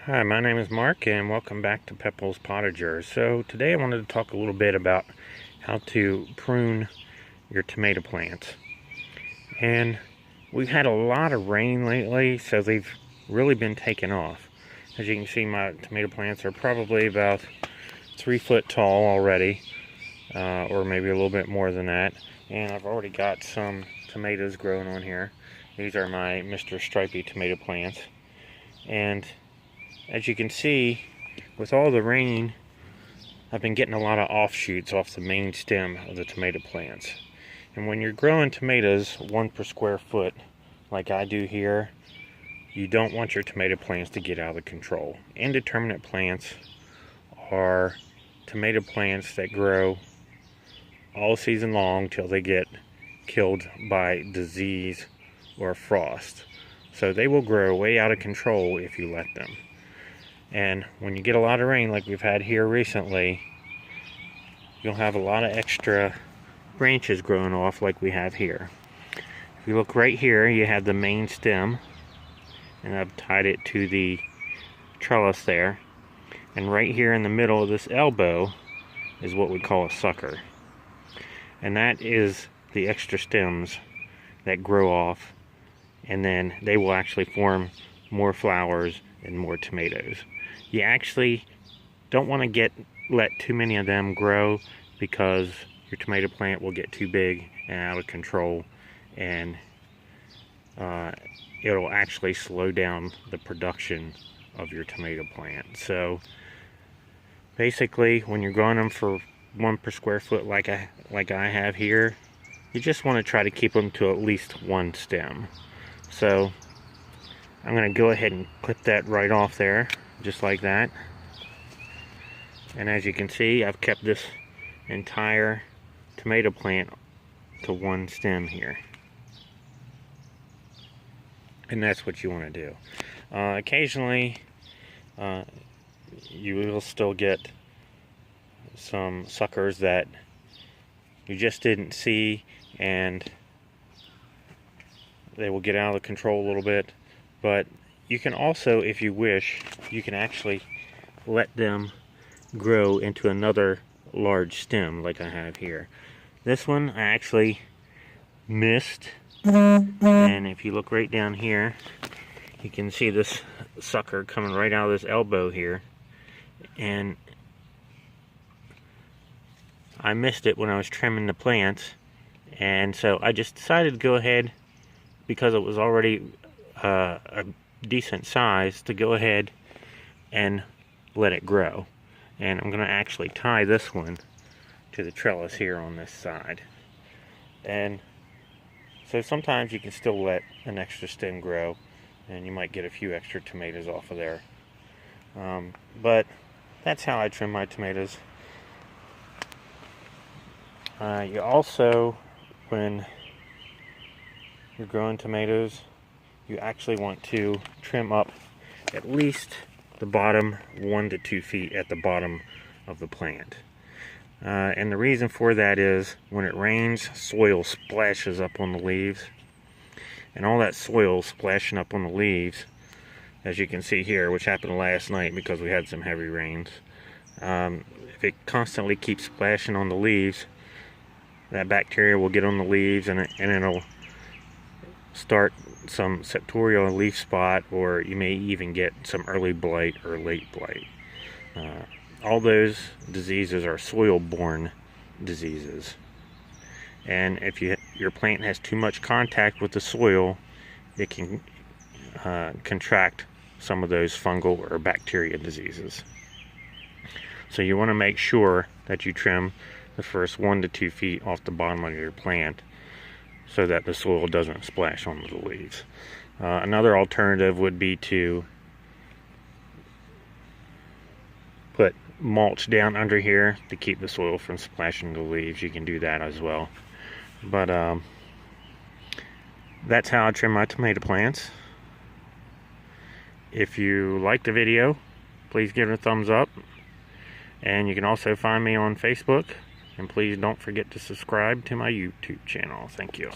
Hi, my name is Mark and welcome back to Pepple's Potager. So today I wanted to talk a little bit about how to prune your tomato plants. And we've had a lot of rain lately, so they've really been taking off. As you can see, my tomato plants are probably about 3 foot tall already, or maybe a little bit more than that. And I've already got some tomatoes growing on here. These are my Mr. Stripey tomato plants. And as you can see, with all the rain, I've been getting a lot of offshoots off the main stem of the tomato plants. And when you're growing tomatoes 1 per square foot, like I do here, you don't want your tomato plants to get out of control. Indeterminate plants are tomato plants that grow all season long till they get killed by disease or frost. So they will grow way out of control if you let them. And when you get a lot of rain like we've had here recently, you'll have a lot of extra branches growing off like we have here. If you look right here, you have the main stem, and I've tied it to the trellis there. And right here in the middle of this elbow is what we call a sucker. And that is the extra stems that grow off, and then they will actually form more flowers and more tomatoes. You actually don't want to let too many of them grow, because your tomato plant will get too big and out of control, and it'll actually slow down the production of your tomato plant. So basically, when you're growing them for 1 per square foot like I have here, you just want to try to keep them to at least 1 stem. So I'm going to go ahead and clip that right off there, just like that. And as you can see, I've kept this entire tomato plant to 1 stem here. And that's what you want to do. Occasionally, you will still get some suckers that you just didn't see, and they will get out of control a little bit. But you can also, if you wish, you can actually let them grow into another large stem like I have here. This one I actually missed, and if you look right down here, you can see this sucker coming right out of this elbow here, and I missed it when I was trimming the plants, and so I just decided to go ahead, because it was already a decent size, to go ahead and let it grow. And I'm going to actually tie this one to the trellis here on this side. And so sometimes you can still let an extra stem grow, and you might get a few extra tomatoes off of there. But that's how I trim my tomatoes. You also, when you're growing tomatoes, you actually want to trim up at least the bottom 1 to 2 feet at the bottom of the plant. And the reason for that is, when it rains, soil splashes up on the leaves. And all that soil splashing up on the leaves, as you can see here, which happened last night because we had some heavy rains, if it constantly keeps splashing on the leaves, that bacteria will get on the leaves, and it'll start some septorial leaf spot, or you may even get some early blight or late blight. All those diseases are soil-borne diseases, and if your plant has too much contact with the soil, it can contract some of those fungal or bacteria diseases. So you want to make sure that you trim the first 1 to 2 feet off the bottom of your plant, so that the soil doesn't splash onto the leaves. Another alternative would be to put mulch down under here to keep the soil from splashing the leaves. You can do that as well. But that's how I trim my tomato plants. If you like the video, please give it a thumbs up. And you can also find me on Facebook. And please don't forget to subscribe to my YouTube channel. Thank you.